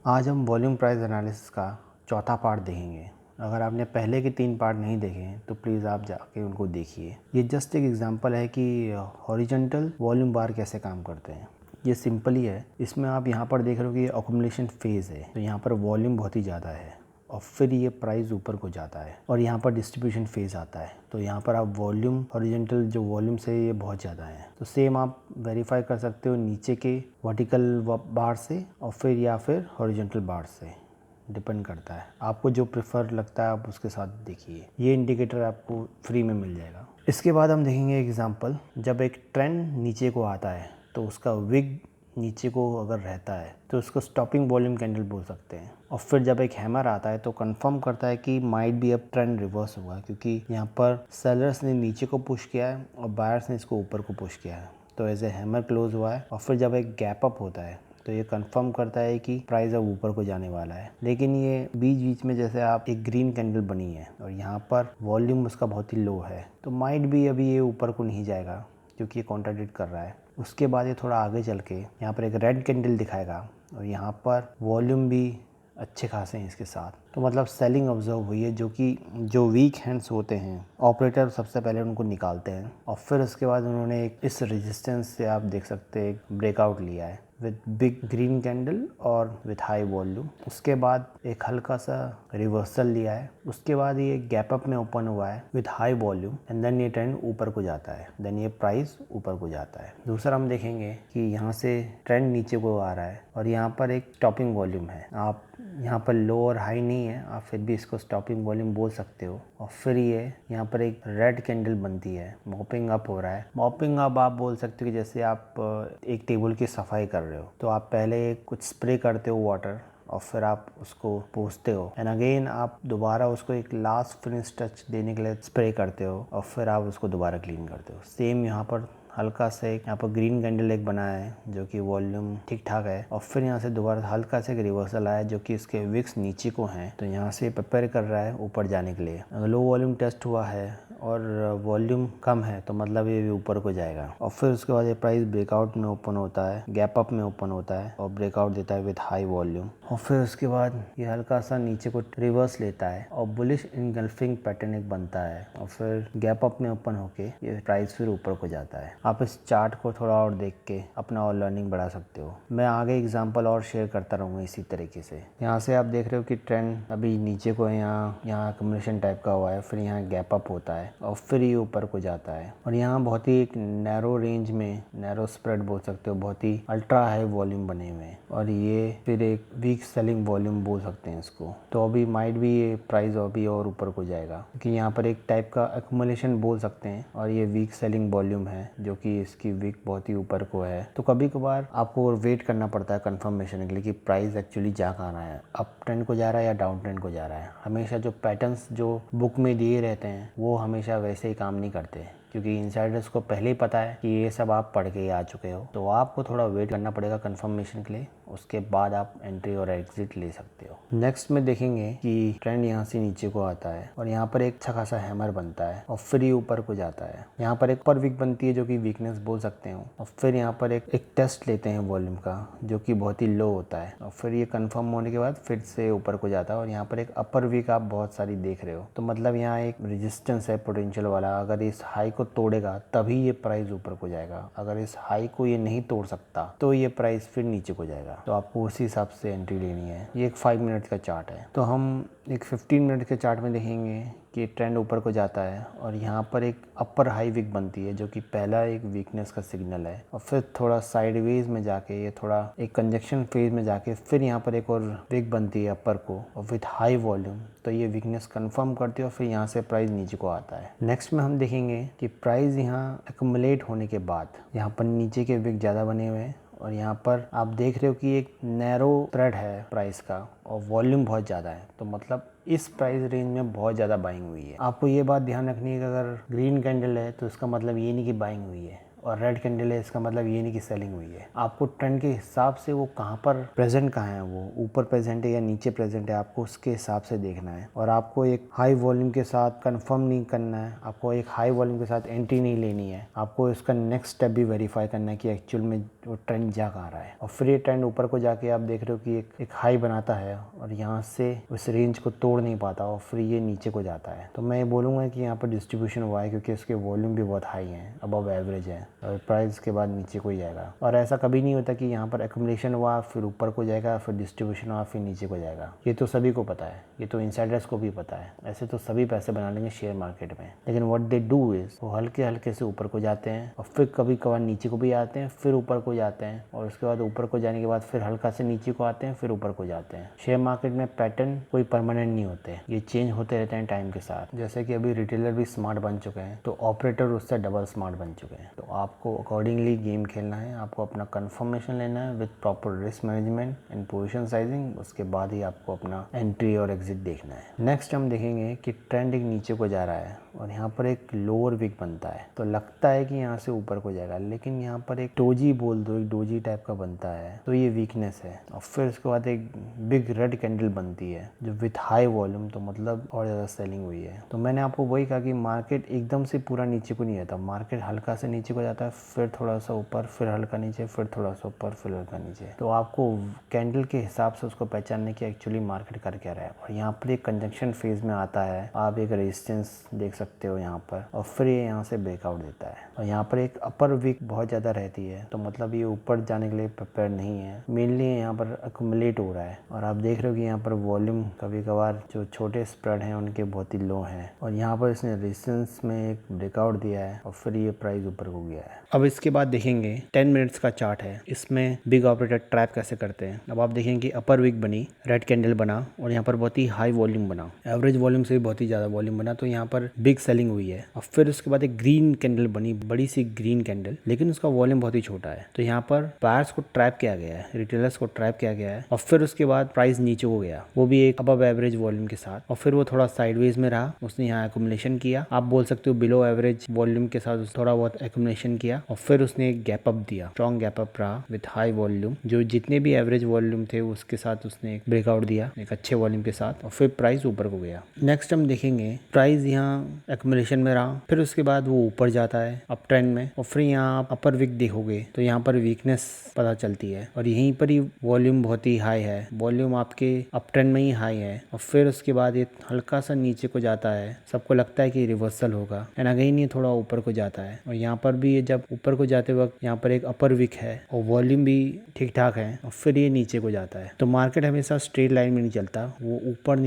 आज हम volume price analysis का चौथा पार्ट देखेंगे। अगर आपने पहले के 3 पार्ट नहीं देखे हैं तो प्लीज़ आप जाके उनको देखिए। ये जस्ट एक एग्जांपल है कि हॉरिजॉन्टल वॉल्यूम बार कैसे काम करते हैं। ये सिंपल ही है। इसमें आप यहाँ पर देख रहे हो कि ये अकोमोडेशन फेज़ है, तो यहाँ पर वॉल्यूम बहुत ही ज़्यादा है और फिर ये प्राइस ऊपर को जाता है और यहाँ पर डिस्ट्रीब्यूशन फेज़ आता है। तो यहाँ पर आप वॉल्यूम हॉरिजॉन्टल जो वॉल्यूम से ये बहुत ज़्यादा है, तो सेम आप वेरीफाई कर सकते हो नीचे के वर्टिकल बार से और फिर हॉरिजॉन्टल बार से। डिपेंड करता है आपको जो प्रेफर लगता है, आप उसके साथ देखिए। ये इंडिकेटर आपको फ्री में मिल जाएगा। इसके बाद हम देखेंगे एग्जांपल, जब एक ट्रेंड नीचे को आता है तो उसका विग नीचे को अगर रहता है तो उसको स्टॉपिंग वॉल्यूम कैंडल बोल सकते हैं। और फिर जब एक हैमर आता है तो कंफर्म करता है कि माइट बी अब ट्रेंड रिवर्स हुआ है, क्योंकि यहाँ पर सेलर्स ने नीचे को पुश किया है और बायर्स ने इसको ऊपर को पुश किया है। तो एज ए हैमर क्लोज हुआ है और फिर जब एक गैप अप होता है तो ये कंफर्म करता है कि प्राइस अब ऊपर को जाने वाला है। लेकिन ये बीच बीच में जैसे आप एक ग्रीन कैंडल बनी है और यहाँ पर वॉल्यूम उसका बहुत ही लो है, तो माइट भी अभी ये ऊपर को नहीं जाएगा क्योंकि ये कॉन्ट्राडिक्ट कर रहा है। उसके बाद ये थोड़ा आगे चल के यहाँ पर एक रेड कैंडल दिखाएगा और यहाँ पर वॉल्यूम भी अच्छे खासे हैं इसके साथ। तो मतलब सेलिंग ऑब्जर्व हुई है, जो वीक हैंड्स होते हैं ऑपरेटर सबसे पहले उनको निकालते हैं और फिर उसके बाद उन्होंने इस रेजिस्टेंस से आप देख सकते हैं एक ब्रेकआउट लिया है विद बिग ग्रीन कैंडल और विद हाई वॉल्यूम। उसके बाद एक हल्का सा रिवर्सल लिया है, उसके बाद ये गैप अप में ओपन हुआ है with high volume and then ये ट्रेंड ऊपर को जाता है, देन ये प्राइस ऊपर को जाता है। दूसरा हम देखेंगे कि यहाँ से ट्रेंड नीचे को आ रहा है और यहाँ पर एक स्टॉपिंग वॉल्यूम है। आप यहाँ पर लो और हाई नहीं है, आप फिर भी इसको स्टॉपिंग वॉल्यूम बोल सकते हो। और फिर ये यहाँ पर एक रेड कैंडल बनती है, मॉपिंग अप हो रहा है। मॉपिंग अप आप बोल सकते हो कि जैसे आप एक टेबल की सफाई कर रहे हो, तो आप पहले कुछ स्प्रे करते हो वाटर और फिर आप उसको पोंछते हो एंड अगेन आप दोबारा उसको एक लास्ट फिनिश टच देने के लिए स्प्रे करते हो और फिर आप उसको दोबारा क्लीन करते हो। सेम यहाँ पर हल्का से यहाँ पर ग्रीन कैंडल एक बना है जो कि वॉल्यूम ठीक ठाक है और फिर यहाँ से दोबारा हल्का से एक रिवर्सल आया जो कि इसके विक्स नीचे को हैं, तो यहाँ से प्रिपेयर कर रहा है ऊपर जाने के लिए। अगर लो वॉल्यूम टेस्ट हुआ है और वॉल्यूम कम है तो मतलब ये भी ऊपर को जाएगा और फिर उसके बाद ये प्राइस ब्रेकआउट में ओपन होता है, गैप अप में ओपन होता है और ब्रेकआउट देता है विद हाई वॉल्यूम और फिर उसके बाद ये हल्का सा नीचे को रिवर्स लेता है और बुलिश इनगल्फिंग पैटर्न एक बनता है और फिर गैप अप में ओपन होके ये प्राइस फिर ऊपर को जाता है। आप इस चार्ट को थोड़ा और देख के अपना और लर्निंग बढ़ा सकते हो। मैं आगे एग्जांपल और शेयर करता रहूँगा इसी तरीके से। यहाँ से आप देख रहे हो कि ट्रेंड अभी नीचे को है, यहाँ अकोमोडेशन टाइप का हुआ है, फिर यहाँ गैप अप होता है और फिर ये ऊपर को जाता है और यहाँ बहुत ही एक नैरो रेंज में, नैरो स्प्रेड बोल सकते हो, बहुत ही अल्ट्रा हाई वॉल्यूम बने हुए हैं और ये फिर एक वीक सेलिंग वॉल्यूम बोल सकते हैं इसको। तो अभी माइट भी ये प्राइस अभी और ऊपर को जाएगा क्योंकि यहाँ पर एक टाइप का अकोमोडेशन बोल सकते हैं और ये वीक सेलिंग वॉल्यूम है जो कि इसकी वीक बहुत ही ऊपर को है। तो कभी कभार आपको वेट करना पड़ता है कंफर्मेशन के लिए कि प्राइस एक्चुअली जा कहाँ रहा है, अप ट्रेंड को जा रहा है या डाउन ट्रेंड को जा रहा है। हमेशा जो पैटर्न्स जो बुक में दिए रहते हैं वो हमेशा वैसे ही काम नहीं करते क्योंकि इनसाइडर्स को पहले ही पता है कि ये सब आप पढ़ के आ चुके हो, तो आपको थोड़ा वेट करना पड़ेगा कंफर्मेशन के लिए, उसके बाद आप एंट्री और एग्जिट ले सकते हो। नेक्स्ट में देखेंगे कि ट्रेंड यहाँ से नीचे को आता है और यहाँ पर एक अच्छा खासा हैमर बनता है और फिर ये ऊपर को जाता है। यहाँ पर एक पर वीक बनती है जो कि वीकनेस बोल सकते हो और फिर यहाँ पर एक टेस्ट लेते हैं वॉल्यूम का जो कि बहुत ही लो होता है और फिर ये कंफर्म होने के बाद फिर से ऊपर को जाता है और यहाँ पर एक अपर वीक आप बहुत सारी देख रहे हो, तो मतलब यहाँ एक रेजिस्टेंस है पोटेंशियल वाला। अगर इस हाई को तोड़ेगा तभी ये प्राइस ऊपर को जाएगा, अगर इस हाई को ये नहीं तोड़ सकता तो ये प्राइस फिर नीचे को जाएगा। तो आपको उसी हिसाब से एंट्री लेनी है। ये एक 5 मिनट का चार्ट है, तो हम एक 15 मिनट के चार्ट में देखेंगे कि ट्रेंड ऊपर को जाता है और यहाँ पर एक अपर हाई विक बनती है जो कि पहला एक वीकनेस का सिग्नल है और फिर थोड़ा साइडवेज में जाके ये थोड़ा एक कंजक्शन फेज में जाके फिर यहाँ पर एक और विक बनती है अपर को और विथ हाई वॉल्यूम, तो ये वीकनेस कंफर्म करती है और फिर यहाँ से प्राइस नीचे को आता है। नेक्स्ट में हम देखेंगे कि प्राइस यहाँ एक्युमुलेट होने के बाद यहाँ पर नीचे के विक ज़्यादा बने हुए हैं और यहाँ पर आप देख रहे हो कि एक नैरो स्प्रेड है प्राइस का और वॉल्यूम बहुत ज़्यादा है, तो मतलब इस प्राइस रेंज में बहुत ज़्यादा बाइंग हुई है। आपको ये बात ध्यान रखनी है कि अगर ग्रीन कैंडल है तो इसका मतलब ये नहीं कि बाइंग हुई है, और रेड कैंडल है इसका मतलब ये नहीं कि सेलिंग हुई है। आपको ट्रेंड के हिसाब से वो कहाँ पर प्रेजेंट कहाँ है, वो ऊपर प्रेजेंट है या नीचे प्रेजेंट है, आपको उसके हिसाब से देखना है। और आपको एक हाई वॉल्यूम के साथ कंफर्म नहीं करना है, आपको एक हाई वॉल्यूम के साथ एंट्री नहीं लेनी है, आपको इसका नेक्स्ट स्टेप भी वेरीफाई करना है कि एक्चुअल में वो ट्रेंड जा कहाँ रहा है। और फिर ये ट्रेंड ऊपर को जाके आप देख रहे हो कि एक हाई बनाता है और यहाँ से उस रेंज को तोड़ नहीं पाता और फिर ये नीचे को जाता है। तो मैं ये बोलूँगा कि यहाँ पर डिस्ट्रीब्यूशन हुआ है क्योंकि उसके वॉल्यूम भी बहुत हाई है, अबव एवरेज है, और प्राइस के बाद नीचे को ही जाएगा। और ऐसा कभी नहीं होता कि यहाँ पर एक्यूमुलेशन हुआ फिर ऊपर को जाएगा, फिर डिस्ट्रीब्यूशन हुआ फिर नीचे को जाएगा। ये तो सभी को पता है, ये तो इनसाइडर्स को भी पता है। ऐसे तो सभी पैसे बना लेंगे शेयर मार्केट में, लेकिन व्हाट दे डू इज वो हल्के हल्के से ऊपर को जाते हैं और फिर कभी कभार नीचे को भी आते हैं, फिर ऊपर को जाते हैं, और उसके बाद ऊपर को जाने के बाद फिर हल्का से नीचे को आते हैं, फिर ऊपर को जाते हैं। शेयर मार्केट में पैटर्न कोई परमानेंट नहीं होते, ये चेंज होते रहते हैं टाइम के साथ। जैसे कि अभी रिटेलर भी स्मार्ट बन चुके हैं तो ऑपरेटर उससे डबल स्मार्ट बन चुके हैं। तो आपको अकॉर्डिंगली गेम खेलना है, आपको अपना कंफर्मेशन लेना है with proper risk management and position sizing. उसके बाद ही आपको अपना एंट्री और एग्जिट देखना है। नेक्स्ट हम देखेंगे कि ट्रेंड एक नीचे को जा रहा है और यहाँ पर एक लोअर विक बनता है, तो लगता है कि यहाँ से ऊपर को जाएगा, लेकिन यहाँ पर एक डोजी बोल दो, एक डोजी टाइप का बनता है, तो ये वीकनेस है। और फिर उसके बाद एक बिग रेड कैंडल बनती है जो विथ हाई वॉल्यूम, तो मतलब और ज़्यादा सेलिंग हुई है। तो मैंने आपको वही कहा कि मार्केट एकदम से पूरा नीचे को नहीं जाता, मार्केट हल्का से नीचे को जाता है, फिर थोड़ा सा ऊपर, फिर हल्का नीचे, फिर थोड़ा सा ऊपर, फिर हल्का नीचे। तो आपको कैंडल के हिसाब से उसको पहचानने की एक्चुअली मार्केट कर क्या रहा है। और यहाँ पर एक कंजंक्शन फेज में आता है, आप एक रेजिस्टेंस देख सकते हो यहाँ पर, और फिर ये यहाँ से ब्रेकआउट देता है। और यहाँ पर एक अपर विक बहुत ज़्यादा रहती है, तो मतलब ये ऊपर जाने के लिए प्रिपेयर नहीं है। मेनली यहाँ पर अक्यूमुलेट हो रहा है और आप देख रहे हो कि यहाँ पर वॉल्यूम कभी कभार जो छोटे स्प्रेड हैं उनके बहुत ही लो हैं, और यहाँ पर इसने रेजिस्टेंस में एक ब्रेकआउट दिया है और फिर ये प्राइस ऊपर को गया है। अब इसके बाद देखेंगे 10 मिनट्स का चार्ट है, इसमें बिग ऑपरेटर ट्रैप कैसे करते हैं। अब आप देखेंगे कि अपर विक बनी, रेड कैंडल बना और यहाँ पर बहुत ही हाई वॉल्यूम बना, एवरेज वॉल्यूम से भी बहुत ही ज़्यादा वॉल्यूम बना, तो यहाँ पर बिग सेलिंग हुई है। और फिर उसके बाद एक ग्रीन कैंडल बनी, बड़ी सी ग्रीन कैंडल, लेकिन उसका वॉल्यूम बहुत ही छोटा है, तो यहाँ पर बायर्स को ट्रैप किया गया है, रिटेलर्स को ट्रैप किया गया है। और फिर उसके बाद प्राइस नीचे हो गया, वो भी एक अबव एवरेज वॉल्यूम के साथ, और फिर वो थोड़ा साइडवेज में रहा, उसने यहाँ एक्यूमुलेशन किया, आप बोल सकते हो बिलो एवरेज वॉल्यूम के साथ थोड़ा बहुत एक्यूमुलेशन किया, और फिर उसने एक गैप अप दिया, स्ट्रॉन्ग गैप अप रहा विथ हाई वॉल्यूम, जो जितने भी एवरेज वॉल्यूम थे उसके साथ उसने एक ब्रेकआउट दिया एक अच्छे वॉल्यूम के साथ, और फिर प्राइस ऊपर को गया। नेक्स्ट हम देखेंगे प्राइस यहाँ एक्यूमुलेशन में रहा, फिर उसके बाद वो ऊपर जाता है अप ट्रेंड में, और फिर यहाँ आप अपर विक देखोगे तो यहाँ पर वीकनेस पता चलती है, और यहीं पर ही वॉल्यूम बहुत ही हाई है, वॉल्यूम आपके अप ट्रेंड में ही हाई है। और फिर उसके बाद ये हल्का सा नीचे को जाता है, सबको लगता है कि रिवर्सल होगा, एंड अगेन ये थोड़ा ऊपर को जाता है, और यहाँ पर भी ये जब ऊपर को जाते वक्त यहाँ पर एक अपर विक है और वॉल्यूम भी ठीक ठाक है, और फिर ये नीचे को जाता है। तो मार्केट हमेशा स्ट्रेट लाइन में नहीं चलता, वो ऊपर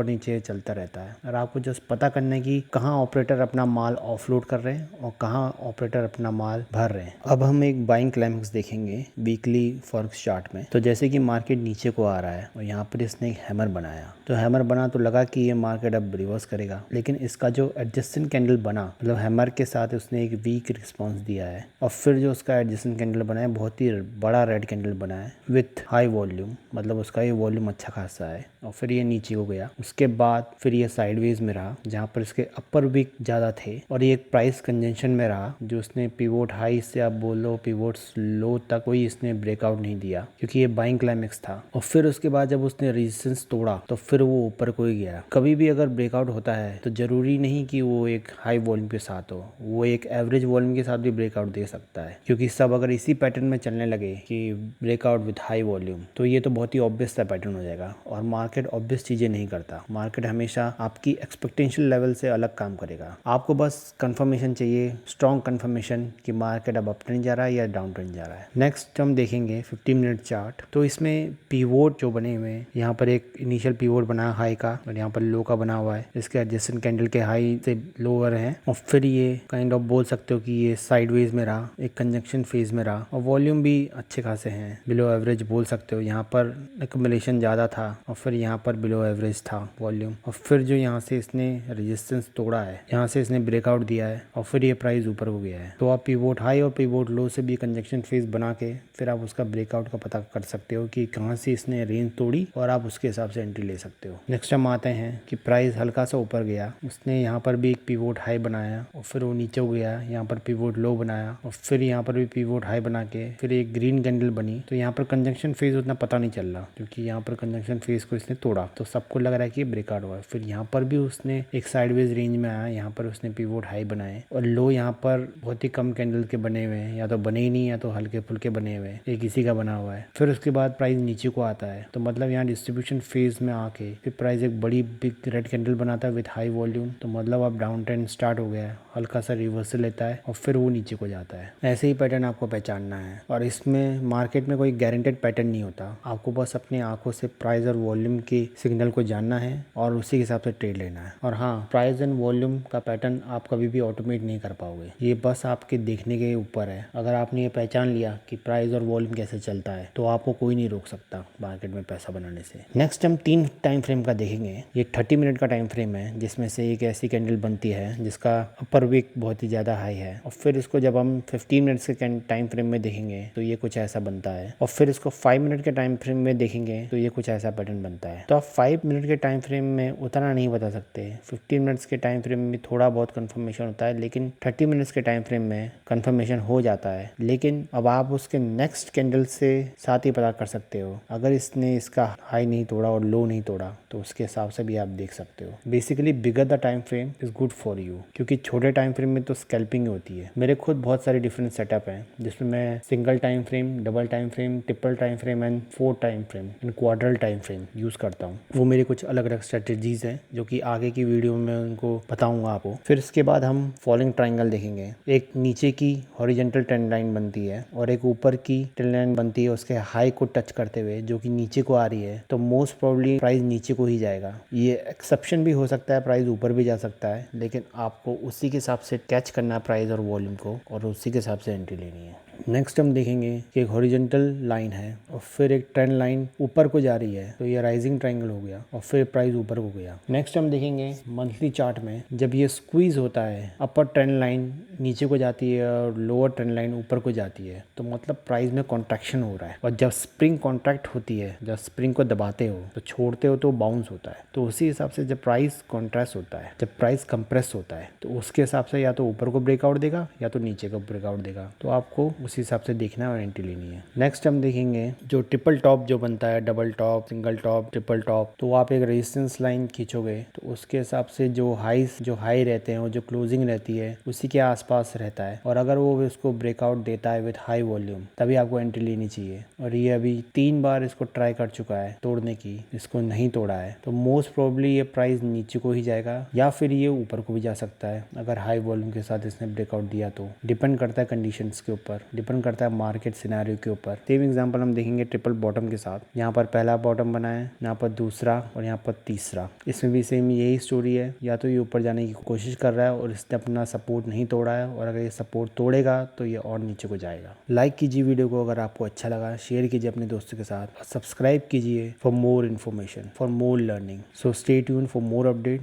नीचे चलता रहता है, और आपको जस्ट पता करना है कि कहाँ ऑपरेटर अपना माल ऑफलोड कर रहे हैं और कहाँ ऑपरेटर अपना माल भर रहे हैं। अब हम एक बाइंग क्लाइमेक्स देखेंगे वीकली फॉरेक्स चार्ट में। तो जैसे कि मार्केट नीचे को आ रहा है और यहाँ पर इसने एक हैमर बनाया, तो हैमर बना तो लगा कि ये मार्केट अब रिवर्स करेगा, लेकिन इसका जो एडजस्टेंट कैंडल बना, मतलब हैमर के साथ उसने एक वीक रिस्पॉन्स दिया है, और फिर जो उसका एडजस्टेंट कैंडल बना है बहुत ही बड़ा रेड कैंडल बना है विथ हाई वॉल्यूम, मतलब उसका ये वॉल्यूम अच्छा खासा है, और फिर ये नीचे को गया। उसके बाद फिर ये साइडवेज में रहा जहाँ पर इसके अपर विक ज़्यादा थे, और ये एक प्राइस कंजंक्शन में रहा, जो उसने पिवोट हाई से आप बोल लो पिवोट लो तक कोई इसने ब्रेकआउट नहीं दिया, क्योंकि ये बाइंग क्लाइमेक्स था। और फिर उसके बाद जब उसने रेजिस्टेंस तोड़ा तो फिर वो ऊपर को ही गया। कभी भी अगर ब्रेकआउट होता है तो जरूरी नहीं कि वो एक हाई वॉल्यूम के साथ हो, वो एक एवरेज वॉल्यूम के साथ भी ब्रेकआउट दे सकता है, क्योंकि सब अगर इसी पैटर्न में चलने लगे कि ब्रेकआउट विथ हाई वॉल्यूम, तो ये तो बहुत ही ऑब्वियस सा पैटर्न हो जाएगा। और मार्केट ऑब्वियस चीज़ें नहीं करता, मार्केट हमेशा आपकी एक्सपेक्टेशन लेवल से अलग काम करेगा। आपको बस कंफर्मेशन चाहिए, स्ट्रॉन्ग कंफर्मेशन कि मार्केट अब अप ट्रेंड जा रहा है या डाउन ट्रेंड जा रहा है। नेक्स्ट हम देखेंगे 15 मिनट चार्ट। तो इसमें पीवोट जो बने हुए हैं, यहाँ पर एक इनिशियल पीवोट बना है हाई का, और यहाँ पर लो का बना हुआ है, इसके एडजस्टेंट कैंडल के हाई से लोअर है, और फिर ये काइंड ऑफ बोल सकते हो कि ये साइडवेज में रहा, एक कंजंक्शन फेज में रहा, और वॉल्यूम भी अच्छे खासे हैं, बिलो एवरेज बोल सकते हो। यहाँ पर एक्यूमुलेशन ज़्यादा था और फिर यहाँ पर बिलो एवरेज था वॉल्यूम, और फिर जो यहाँ से इसने रेजिस्टेंस तोड़ा है, यहाँ से इसने ब्रेकआउट दिया है, और फिर ये प्राइस ऊपर हो गया है। तो आप पिवोट हाई और पिवोट लो से भी कंजंक्शन फेज बना के फिर आप उसका ब्रेकआउट का पता कर सकते हो कि कहाँ से इसने रेंज तोड़ी, और आप उसके हिसाब से एंट्री ले सकते हो। नेक्स्ट हम आते हैं कि प्राइस हल्का सा ऊपर गया, उसने यहाँ पर भी एक पिवोट हाई बनाया और फिर वो नीचे हो गया, यहाँ पर पिवोट पिवोट लो बनाया और फिर यहाँ पर भी पिवोट हाई बना के फिर एक ग्रीन कैंडल बनी। तो यहाँ पर कंजंक्शन फेज उतना पता नहीं चल रहा क्योंकि यहाँ पर कंजंक्शन फेज को इसने तोड़ा, तो सबको लग रहा है कि ब्रेकआउट हुआ है। फिर यहाँ पर भी उसने एक साइडवेज रेंज में आया, यहाँ पर उसने पिवोट हाई बनाए और लो यहाँ पर बहुत ही कम कैंडल के बने हुए हैं, या तो बने ही नहीं या तो हल्के फुल्के बने हुए हैं, एक इसी का बना हुआ है। फिर उसके बाद प्राइस नीचे को आता है, तो मतलब यहाँ डिस्ट्रीब्यूशन फेज में आके फिर प्राइस एक बड़ी बिग रेड कैंडल बनाता है विथ हाई वॉल्यूम, तो मतलब अब डाउन ट्रेंड स्टार्ट हो गया है, हल्का सा रिवर्सल लेता है और फिर वो नीचे को जाता है। ऐसे ही पैटर्न आपको पहचानना है और इसमें मार्केट में कोई गारंटेड पैटर्न नहीं होता, आपको बस अपनी आंखों से प्राइस और वॉल्यूम के सिग्नल को जानना है और उसी के हिसाब से ट्रेड लेना है। और हाँ, प्राइस एंड वॉल्यूम का पैटर्न आप कभी भी ऑटोमेट नहीं कर पाओगे, ये बस आपके देखने के ऊपर है। अगर आपने ये पहचान लिया कि प्राइस और वॉल्यूम कैसे चलता है तो आपको कोई नहीं रोक सकता मार्केट में पैसा बनाने से। नेक्स्ट हम 3 टाइम फ्रेम का देखेंगे। ये 30 मिनट का टाइम फ्रेम है जिसमें से एक ऐसी कैंडल बनती है जिसका अपर विक बहुत ही ज़्यादा हाई है, और फिर इसको जब हम 15 मिनट्स के टाइम फ्रेम में देखेंगे तो ये कुछ ऐसा बनता है, और फिर इसको 5 मिनट के टाइम फ्रेम में देखेंगे तो ये कुछ ऐसा पैटर्न बनता है। तो आप 5 मिनट के टाइम फ्रेम में उतना नहीं बता सकते, 15 मिनट्स के टाइम फ्रेम में थोड़ा बहुत कंफर्मेशन होता है, लेकिन 30 मिनट्स के टाइम फ्रेम में कंफर्मेशन हो जाता है। लेकिन अब आप उसके नेक्स्ट कैंडल से साथ ही पता कर सकते हो, अगर इसने इसका हाई नहीं तोड़ा और लो नहीं तोड़ा तो उसके हिसाब से भी आप देख सकते हो। Basically bigger the time frame is good for you, क्योंकि छोटे टाइम फ्रेम में तो स्कैल्पिंग होती है। मेरे खुद बहुत सारे डिफरेंट सेटअप हैं जिसमें मैं single time frame, double time frame, triple time frame and 4 time frame and quadruple time frame use करता हूँ। वो मेरी कुछ अलग अलग स्ट्रेटेजीज हैं जो कि आगे की वीडियो में उनको बताऊंगा आपको। फिर इसके बाद हम फॉलोइंग ट्राइंगल देखेंगे। एक नीचे की हॉरिजेंटल ट्रेंड लाइन बनती है और एक ऊपर की ट्रेंड लाइन बनती है उसके हाई को टच करते हुए, जो कि नीचे को आ रही है, तो मोस्ट प्रोबेबली प्राइस नीचे को ही जाएगा। ये एक्सेप्शन भी हो सकता है, प्राइस ऊपर भी जा सकता है, लेकिन आपको उसी के हिसाब से कैच करना है प्राइस और वॉल्यूम को और उसी के हिसाब से एंट्री लेनी है। नेक्स्ट हम देखेंगे कि एक हॉरिजॉन्टल लाइन है और फिर एक ट्रेंड लाइन ऊपर को जा रही है, तो ये राइजिंग ट्रायंगल हो गया और फिर प्राइस ऊपर को गया। नेक्स्ट हम देखेंगे मंथली चार्ट में जब ये स्क्वीज होता है, अपर ट्रेंड लाइन नीचे को जाती है और लोअर ट्रेंड लाइन ऊपर को जाती है, तो मतलब प्राइस में कॉन्ट्रैक्शन हो रहा है। और जब स्प्रिंग कॉन्ट्रैक्ट होती है, जब स्प्रिंग को दबाते हो तो छोड़ते हो तो बाउंस होता है, तो उसी हिसाब से जब प्राइस कॉन्ट्रेस्ट होता है, जब प्राइस कंप्रेस होता है, तो उसके हिसाब से या तो ऊपर को ब्रेकआउट देगा या तो नीचे को ब्रेकआउट देगा, तो आपको उसी हिसाब से देखना है और एंट्री लेनी है। नेक्स्ट हम देखेंगे जो ट्रिपल टॉप जो बनता है, double top, single top, triple top, तो आप एक रेजिस्टेंस लाइन खींचोगे तो उसके हिसाब से जो हाई रहते हैं, वो जो क्लोजिंग रहती है उसी के आसपास रहता है, और अगर वो उसको ब्रेकआउट देता है विथ हाई वॉल्यूम तभी आपको एंट्री लेनी चाहिए। और ये अभी 3 बार इसको ट्राई कर चुका है तोड़ने की, इसको नहीं तोड़ा है, तो मोस्ट प्रोबेबली ये प्राइस नीचे को ही जाएगा या फिर ये ऊपर को भी जा सकता है अगर हाई वॉल्यूम के साथ इसने ब्रेकआउट दिया तो। डिपेंड करता है कंडीशंस के ऊपर, डिपेंड करता है मार्केट सिनेरियो के ऊपर। सेम एग्जांपल हम देखेंगे ट्रिपल बॉटम के साथ। यहाँ पर पहला बॉटम बना है, यहाँ पर दूसरा और यहाँ पर तीसरा। इसमें भी सेम यही स्टोरी है, या तो ये ऊपर जाने की कोशिश कर रहा है और इसने अपना सपोर्ट नहीं तोड़ा है, और अगर ये सपोर्ट तोड़ेगा तो ये और नीचे को जाएगा। लाइक कीजिए वीडियो को अगर आपको अच्छा लगा, शेयर कीजिए अपने दोस्तों के साथ, सब्सक्राइब कीजिए for more information, for more learning. So stay tuned for more update.